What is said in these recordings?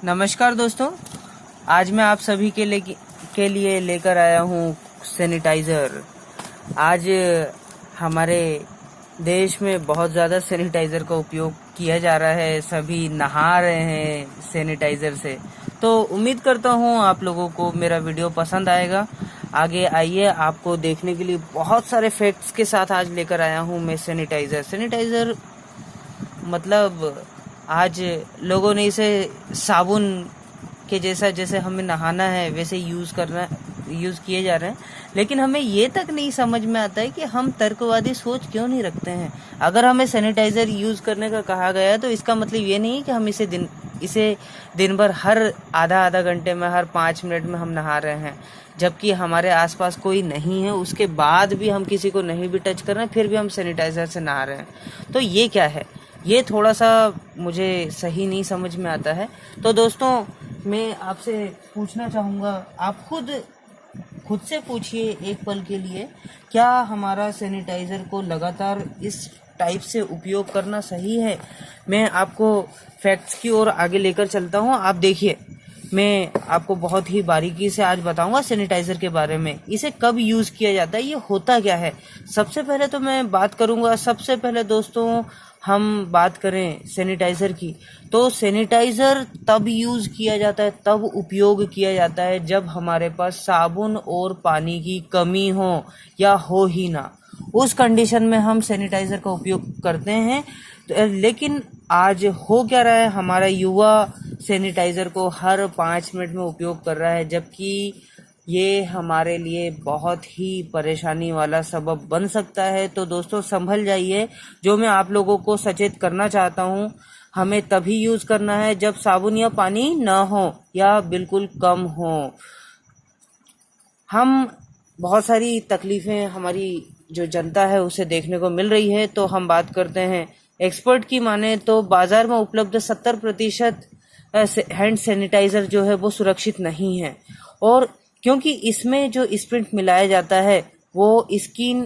नमस्कार दोस्तों, आज मैं आप सभी के लिए लेकर आया हूँ सैनिटाइज़र। आज हमारे देश में बहुत ज़्यादा सैनिटाइज़र का उपयोग किया जा रहा है। सभी नहा रहे हैं सैनिटाइज़र से। तो उम्मीद करता हूँ आप लोगों को मेरा वीडियो पसंद आएगा। आगे आइए, आपको देखने के लिए बहुत सारे फैक्ट्स के साथ आज लेकर आया हूँ मैं सैनिटाइज़र मतलब आज लोगों ने इसे साबुन के जैसे हमें नहाना है वैसे यूज़ किए जा रहे हैं। लेकिन हमें ये तक नहीं समझ में आता है कि हम तर्कवादी सोच क्यों नहीं रखते हैं। अगर हमें सैनिटाइज़र यूज़ करने का कहा गया तो इसका मतलब ये नहीं कि हम इसे दिन भर हर आधा घंटे में, हर 5 मिनट में हम नहा रहे हैं, जबकि हमारे आसपास कोई नहीं है। उसके बाद भी हम किसी को नहीं भी टच कर रहे हैं, फिर भी हम सैनिटाइज़र से नहा रहे हैं। तो ये क्या है? ये थोड़ा सा मुझे सही नहीं समझ में आता है। तो दोस्तों, मैं आपसे पूछना चाहूँगा, आप खुद से पूछिए एक पल के लिए, क्या हमारा सैनिटाइज़र को लगातार इस टाइप से उपयोग करना सही है? मैं आपको फैक्ट्स की ओर आगे लेकर चलता हूँ। आप देखिए, मैं आपको बहुत ही बारीकी से आज बताऊंगा सैनिटाइज़र के बारे में। इसे कब यूज़ किया जाता है, ये होता क्या है। सबसे पहले तो मैं बात करूंगा, सबसे पहले दोस्तों हम बात करें सैनिटाइज़र की, तो सैनिटाइज़र तब यूज़ किया जाता है, तब उपयोग किया जाता है जब हमारे पास साबुन और पानी की कमी हो या हो ही ना। उस कंडीशन में हम सैनिटाइज़र का उपयोग करते हैं। लेकिन आज हो क्या रहा है, हमारा युवा सैनिटाइज़र को हर 5 मिनट में उपयोग कर रहा है, जबकि ये हमारे लिए बहुत ही परेशानी वाला सबब बन सकता है। तो दोस्तों संभल जाइए। जो मैं आप लोगों को सचेत करना चाहता हूँ, हमें तभी यूज़ करना है जब साबुन या पानी ना हो या बिल्कुल कम हो। हम बहुत सारी तकलीफ़ें हमारी जो जनता है उसे देखने को मिल रही है। तो हम बात करते हैं, एक्सपर्ट की माने तो बाज़ार में उपलब्ध 70% हैंड सैनिटाइज़र जो है वो सुरक्षित नहीं है। और क्योंकि इसमें जो स्प्रिंट मिलाया जाता है वो स्किन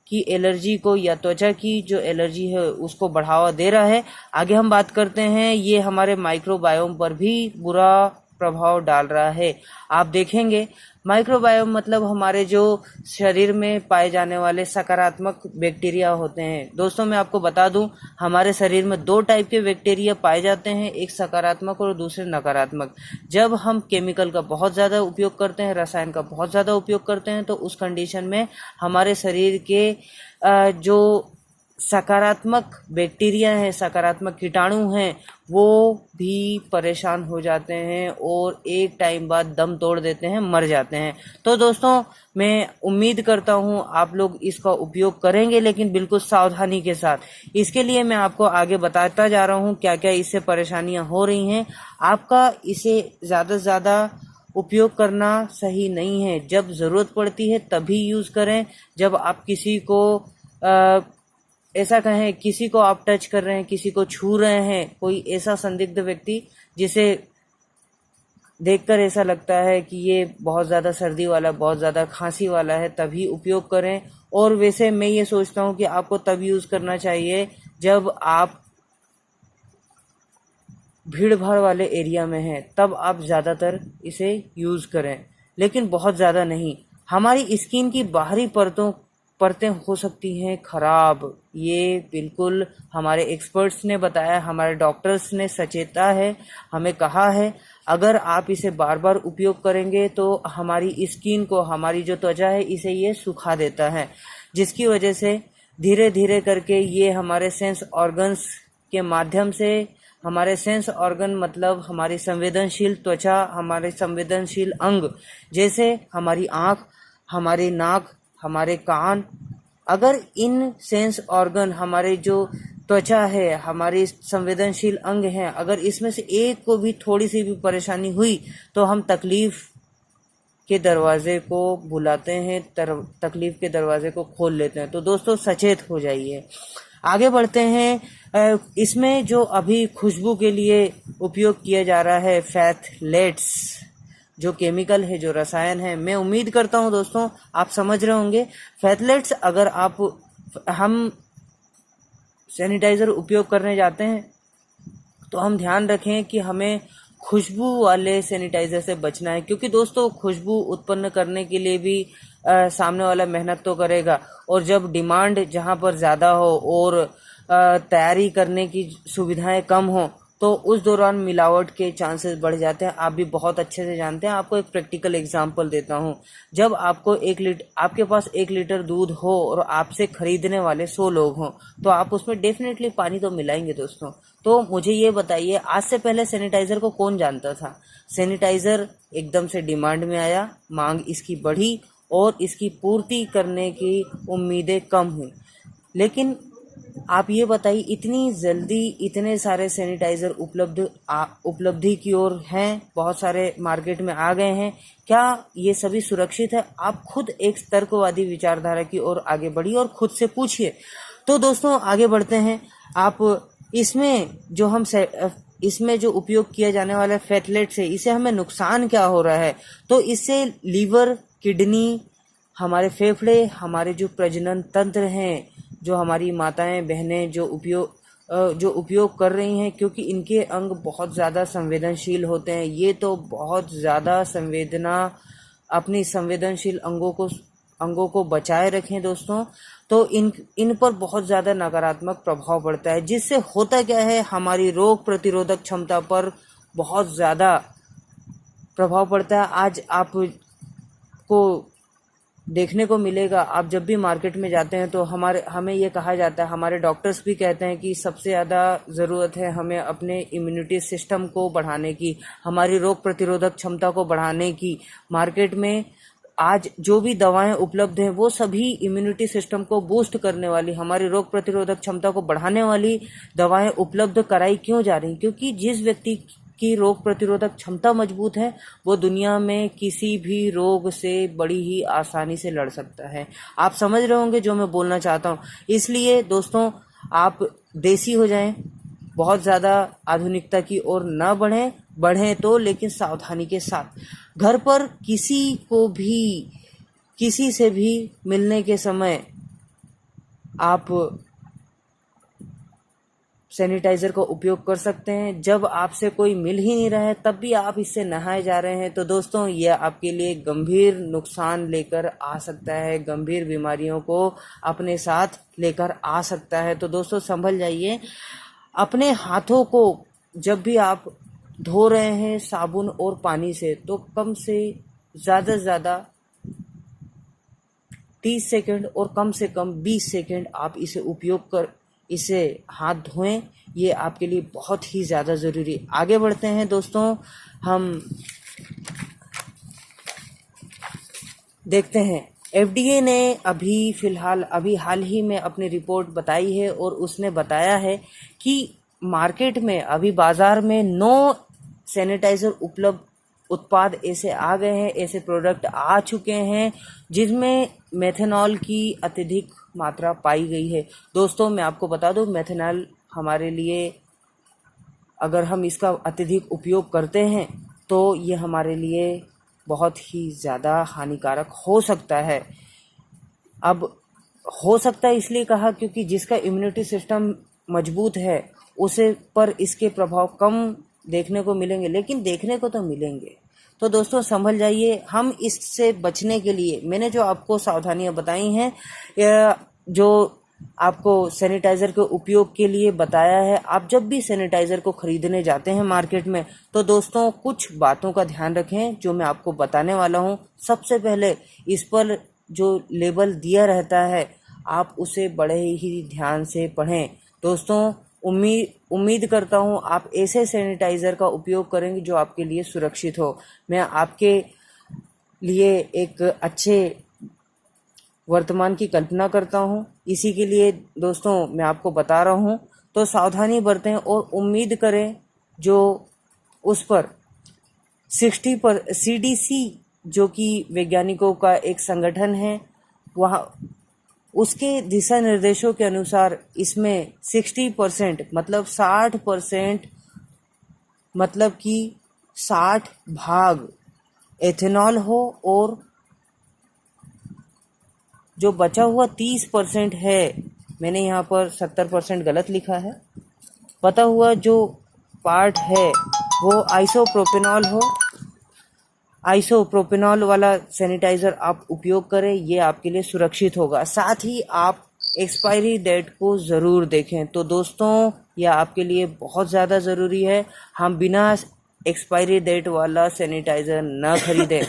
की एलर्जी को या त्वचा की जो एलर्जी है उसको बढ़ावा दे रहा है। आगे हम बात करते हैं, ये हमारे माइक्रोबायोम पर भी बुरा प्रभाव डाल रहा है। आप देखेंगे, माइक्रोबायोम मतलब हमारे जो शरीर में पाए जाने वाले सकारात्मक बैक्टीरिया होते हैं। दोस्तों मैं आपको बता दूं, हमारे शरीर में 2 टाइप के बैक्टीरिया पाए जाते हैं, एक सकारात्मक और दूसरे नकारात्मक। जब हम केमिकल का बहुत ज़्यादा उपयोग करते हैं, रसायन का बहुत ज़्यादा उपयोग करते हैं, तो उस कंडीशन में हमारे शरीर के जो सकारात्मक बैक्टीरिया हैं, सकारात्मक कीटाणु हैं, वो भी परेशान हो जाते हैं और एक टाइम बाद दम तोड़ देते हैं, मर जाते हैं। तो दोस्तों मैं उम्मीद करता हूँ आप लोग इसका उपयोग करेंगे, लेकिन बिल्कुल सावधानी के साथ। इसके लिए मैं आपको आगे बताता जा रहा हूँ क्या क्या इससे परेशानियाँ हो रही हैं। आपका इसे ज़्यादा से ज़्यादा उपयोग करना सही नहीं है। जब ज़रूरत पड़ती है तभी यूज़ करें। जब आप किसी को ऐसा कहें, किसी को आप टच कर रहे हैं, किसी को छू रहे हैं, कोई ऐसा संदिग्ध व्यक्ति जिसे देखकर ऐसा लगता है कि ये बहुत ज़्यादा सर्दी वाला, बहुत ज़्यादा खांसी वाला है, तभी उपयोग करें। और वैसे मैं ये सोचता हूँ कि आपको तब यूज़ करना चाहिए जब आप भीड़ भाड़ वाले एरिया में हैं, तब आप ज़्यादातर इसे यूज़ करें, लेकिन बहुत ज़्यादा नहीं। हमारी स्किन की बाहरी परतें हो सकती हैं खराब, ये बिल्कुल हमारे एक्सपर्ट्स ने बताया, हमारे डॉक्टर्स ने सचेता है, हमें कहा है। अगर आप इसे बार बार उपयोग करेंगे तो हमारी स्किन को, हमारी जो त्वचा है, इसे ये सुखा देता है, जिसकी वजह से धीरे धीरे करके ये हमारे सेंस ऑर्गन्स के माध्यम से, हमारे सेंस ऑर्गन मतलब हमारी संवेदनशील त्वचा, हमारे संवेदनशील अंग, जैसे हमारी आँख, हमारी नाक, हमारे कान, अगर इन सेंस ऑर्गन, हमारे जो त्वचा है, हमारे संवेदनशील अंग हैं, अगर इसमें से एक को भी थोड़ी सी भी परेशानी हुई तो हम तकलीफ के दरवाजे को बुलाते हैं, तकलीफ के दरवाजे को खोल लेते हैं। तो दोस्तों सचेत हो जाइए। आगे बढ़ते हैं। इसमें जो अभी खुशबू के लिए उपयोग किया जा रहा है, फैथलेट्स, जो केमिकल है, जो रसायन है, मैं उम्मीद करता हूं दोस्तों आप समझ रहे होंगे। फैथलेट्स, अगर हम सैनिटाइज़र उपयोग करने जाते हैं तो हम ध्यान रखें कि हमें खुशबू वाले सैनिटाइज़र से बचना है, क्योंकि दोस्तों खुशबू उत्पन्न करने के लिए भी सामने वाला मेहनत तो करेगा, और जब डिमांड जहाँ पर ज़्यादा हो और तैयारी करने की सुविधाएं कम हो तो उस दौरान मिलावट के चांसेस बढ़ जाते हैं। आप भी बहुत अच्छे से जानते हैं। आपको एक प्रैक्टिकल एग्जांपल देता हूं। जब आपके पास 1 लीटर दूध हो और आपसे खरीदने वाले 100 लोग हों तो आप उसमें डेफिनेटली पानी तो मिलाएंगे दोस्तों। तो मुझे ये बताइए, आज से पहले सैनिटाइजर को कौन जानता था? सैनिटाइजर एकदम से डिमांड में आया, मांग इसकी बढ़ी और इसकी पूर्ति करने की उम्मीदें कम हुई। लेकिन आप ये बताइए, इतनी जल्दी इतने सारे सैनिटाइजर उपलब्धि की ओर हैं, बहुत सारे मार्केट में आ गए हैं, क्या ये सभी सुरक्षित है? आप खुद एक तर्कवादी विचारधारा की ओर आगे बढ़िए और खुद से पूछिए। तो दोस्तों आगे बढ़ते हैं। आप इसमें जो उपयोग किया जाने वाला फैटलेट्स है, इसे हमें नुकसान क्या हो रहा है? तो इससे लीवर, किडनी, हमारे फेफड़े, हमारे जो प्रजनन तंत्र हैं, जो हमारी माताएं बहनें जो उपयोग कर रही हैं, क्योंकि इनके अंग बहुत ज़्यादा संवेदनशील होते हैं, ये तो बहुत ज़्यादा अपनी संवेदनशील अंगों को बचाए रखें दोस्तों। तो इन पर बहुत ज़्यादा नकारात्मक प्रभाव पड़ता है, जिससे होता क्या है, हमारी रोग प्रतिरोधक क्षमता पर बहुत ज़्यादा प्रभाव पड़ता है। आज आपको देखने को मिलेगा, आप जब भी मार्केट में जाते हैं तो हमें ये कहा जाता है, हमारे डॉक्टर्स भी कहते हैं कि सबसे ज़्यादा ज़रूरत है हमें अपने इम्यूनिटी सिस्टम को बढ़ाने की, हमारी रोग प्रतिरोधक क्षमता को बढ़ाने की। मार्केट में आज जो भी दवाएं उपलब्ध हैं वो सभी इम्यूनिटी सिस्टम को बूस्ट करने वाली, हमारी रोग प्रतिरोधक क्षमता को बढ़ाने वाली दवाएं उपलब्ध कराई क्यों जा रही? क्योंकि जिस व्यक्ति की रोग प्रतिरोधक क्षमता मजबूत है वो दुनिया में किसी भी रोग से बड़ी ही आसानी से लड़ सकता है। आप समझ रहे होंगे जो मैं बोलना चाहता हूँ। इसलिए दोस्तों आप देसी हो जाएं, बहुत ज़्यादा आधुनिकता की ओर न बढ़ें तो लेकिन सावधानी के साथ। घर पर किसी से भी मिलने के समय आप सैनिटाइजर का उपयोग कर सकते हैं। जब आपसे कोई मिल ही नहीं रहा है तब भी आप इससे नहाए जा रहे हैं तो दोस्तों यह आपके लिए गंभीर नुकसान लेकर आ सकता है, गंभीर बीमारियों को अपने साथ लेकर आ सकता है। तो दोस्तों संभल जाइए। अपने हाथों को जब भी आप धो रहे हैं साबुन और पानी से तो कम से ज़्यादा 30 सेकंड और कम से कम 20 सेकंड आप इसे हाथ धोएं। ये आपके लिए बहुत ही ज़्यादा ज़रूरी। आगे बढ़ते हैं दोस्तों। हम देखते हैं FDA ने अभी हाल ही में अपनी रिपोर्ट बताई है और उसने बताया है कि मार्केट में अभी बाजार में 9 सैनिटाइजर उत्पाद ऐसे आ गए हैं, ऐसे प्रोडक्ट आ चुके हैं जिसमें मेथनॉल की अत्यधिक मात्रा पाई गई है। दोस्तों मैं आपको बता दूं, मेथनॉल हमारे लिए, अगर हम इसका अत्यधिक उपयोग करते हैं तो ये हमारे लिए बहुत ही ज़्यादा हानिकारक हो सकता है। अब हो सकता है इसलिए कहा क्योंकि जिसका इम्यूनिटी सिस्टम मजबूत है उसे पर इसके प्रभाव कम देखने को मिलेंगे, लेकिन देखने को तो मिलेंगे। तो दोस्तों संभल जाइए। हम इससे बचने के लिए मैंने जो आपको सावधानियां बताई हैं, जो आपको सैनिटाइज़र के उपयोग के लिए बताया है, आप जब भी सैनिटाइज़र को खरीदने जाते हैं मार्केट में तो दोस्तों कुछ बातों का ध्यान रखें जो मैं आपको बताने वाला हूं। सबसे पहले इस पर जो लेबल दिया रहता है आप उसे बड़े ही ध्यान से पढ़ें। दोस्तों उम्मीद करता हूं आप ऐसे सैनिटाइज़र का उपयोग करेंगे जो आपके लिए सुरक्षित हो। मैं आपके लिए एक अच्छे वर्तमान की कल्पना करता हूं, इसी के लिए दोस्तों मैं आपको बता रहा हूं। तो सावधानी बरतें और उम्मीद करें जो उस पर 60 पर CDC जो कि वैज्ञानिकों का एक संगठन है, वहाँ उसके दिशा निर्देशों के अनुसार इसमें 60% मतलब 60% मतलब कि 60 भाग एथेनॉल हो और जो बचा हुआ 30% है, मैंने यहाँ पर 70% गलत लिखा है, बचा हुआ जो पार्ट है वो आइसोप्रोपेनॉल वाला सैनिटाइज़र आप उपयोग करें, ये आपके लिए सुरक्षित होगा। साथ ही आप एक्सपायरी डेट को ज़रूर देखें। तो दोस्तों, यह आपके लिए बहुत ज़्यादा ज़रूरी है। हम बिना एक्सपायरी डेट वाला सैनिटाइज़र न खरीदें।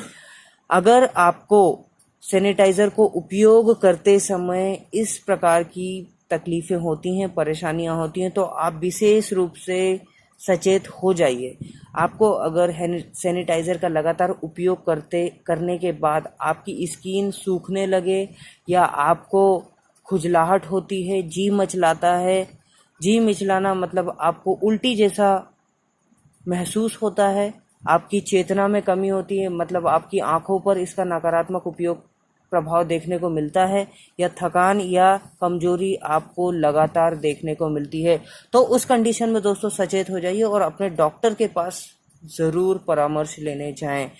अगर आपको सैनिटाइज़र को उपयोग करते समय इस प्रकार की तकलीफ़ें होती हैं, परेशानियां होती हैं, तो आप विशेष रूप से सचेत हो जाइए। आपको अगर सैनिटाइज़र का लगातार उपयोग करने के बाद आपकी स्किन सूखने लगे या आपको खुजलाहट होती है, जी मचलाता है, जी मिचलाना मतलब आपको उल्टी जैसा महसूस होता है, आपकी चेतना में कमी होती है, मतलब आपकी आंखों पर इसका नकारात्मक प्रभाव देखने को मिलता है, या थकान या कमजोरी आपको लगातार देखने को मिलती है, तो उस कंडीशन में दोस्तों सचेत हो जाइए और अपने डॉक्टर के पास ज़रूर परामर्श लेने जाएं।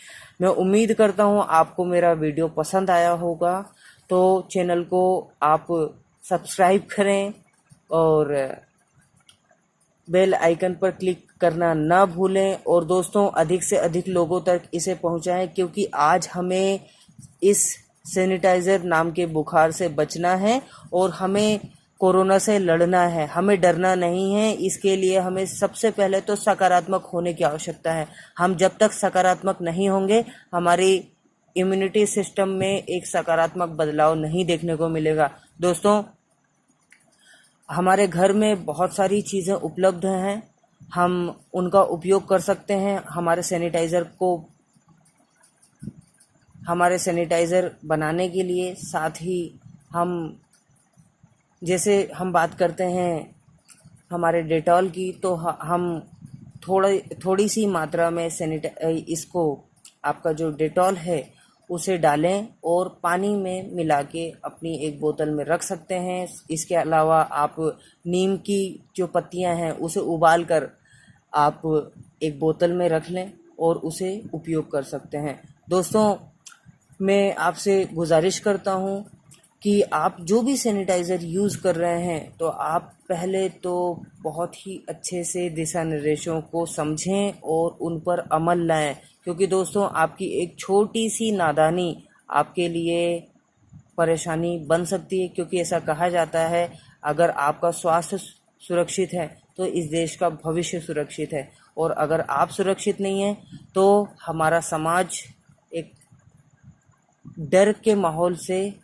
मैं उम्मीद करता हूं आपको मेरा वीडियो पसंद आया होगा, तो चैनल को आप सब्सक्राइब करें और बेल आइकन पर क्लिक करना ना भूलें। और दोस्तों, अधिक से अधिक लोगों तक इसे पहुंचाएं, क्योंकि आज हमें इस सैनिटाइज़र नाम के बुखार से बचना है और हमें कोरोना से लड़ना है, हमें डरना नहीं है। इसके लिए हमें सबसे पहले तो सकारात्मक होने की आवश्यकता है। हम जब तक सकारात्मक नहीं होंगे, हमारी इम्यूनिटी सिस्टम में एक सकारात्मक बदलाव नहीं देखने को मिलेगा। दोस्तों, हमारे घर में बहुत सारी चीज़ें उपलब्ध हैं, हम उनका उपयोग कर सकते हैं। हमारे सैनिटाइज़र बनाने के लिए, साथ ही जैसे हम बात करते हैं हमारे डेटॉल की, तो हम थोड़ी सी मात्रा में इसको आपका जो डेटॉल है उसे डालें और पानी में मिला के अपनी एक बोतल में रख सकते हैं। इसके अलावा आप नीम की जो पत्तियां हैं उसे उबाल कर आप एक बोतल में रख लें और उसे उपयोग कर सकते हैं। दोस्तों, मैं आपसे गुजारिश करता हूं कि आप जो भी सैनिटाइज़र यूज़ कर रहे हैं, तो आप पहले तो बहुत ही अच्छे से दिशा निर्देशों को समझें और उन पर अमल लाएं, क्योंकि दोस्तों, आपकी एक छोटी सी नादानी आपके लिए परेशानी बन सकती है। क्योंकि ऐसा कहा जाता है, अगर आपका स्वास्थ्य सुरक्षित है तो इस देश का भविष्य सुरक्षित है, और अगर आप सुरक्षित नहीं हैं तो हमारा समाज एक डर के माहौल से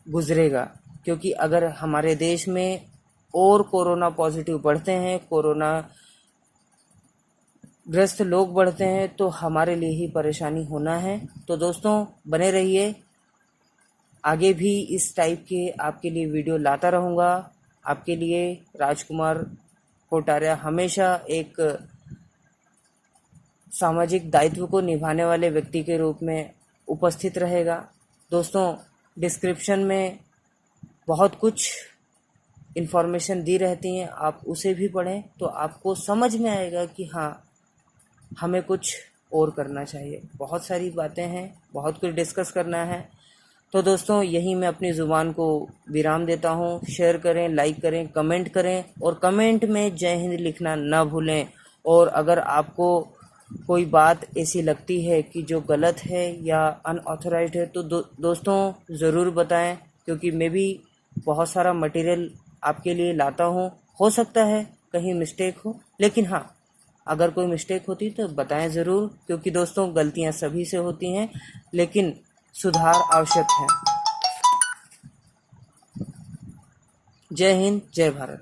गुजरेगा। क्योंकि अगर हमारे देश में और कोरोना पॉजिटिव बढ़ते हैं, कोरोना ग्रस्त लोग बढ़ते हैं, तो हमारे लिए ही परेशानी होना है। तो दोस्तों, बने रहिए, आगे भी इस टाइप के आपके लिए वीडियो लाता रहूँगा। आपके लिए राजकुमार कोटारिया हमेशा एक सामाजिक दायित्व को निभाने वाले व्यक्ति के रूप में उपस्थित रहेगा। दोस्तों, डिस्क्रिप्शन में बहुत कुछ इन्फॉर्मेशन दी रहती हैं, आप उसे भी पढ़ें तो आपको समझ में आएगा कि हाँ, हमें कुछ और करना चाहिए। बहुत सारी बातें हैं, बहुत कुछ डिस्कस करना है। तो दोस्तों, यही मैं अपनी ज़ुबान को विराम देता हूँ। शेयर करें, लाइक करें, कमेंट करें और कमेंट में जय हिंद लिखना ना भूलें। और अगर आपको कोई बात ऐसी लगती है कि जो गलत है या अनऑथराइज्ड है, तो दोस्तों ज़रूर बताएं, क्योंकि मैं भी बहुत सारा मटेरियल आपके लिए लाता हूँ। हो सकता है कहीं मिस्टेक हो, लेकिन हाँ, अगर कोई मिस्टेक होती तो बताएं ज़रूर, क्योंकि दोस्तों गलतियां सभी से होती हैं, लेकिन सुधार आवश्यक है। जय हिंद, जय भारत।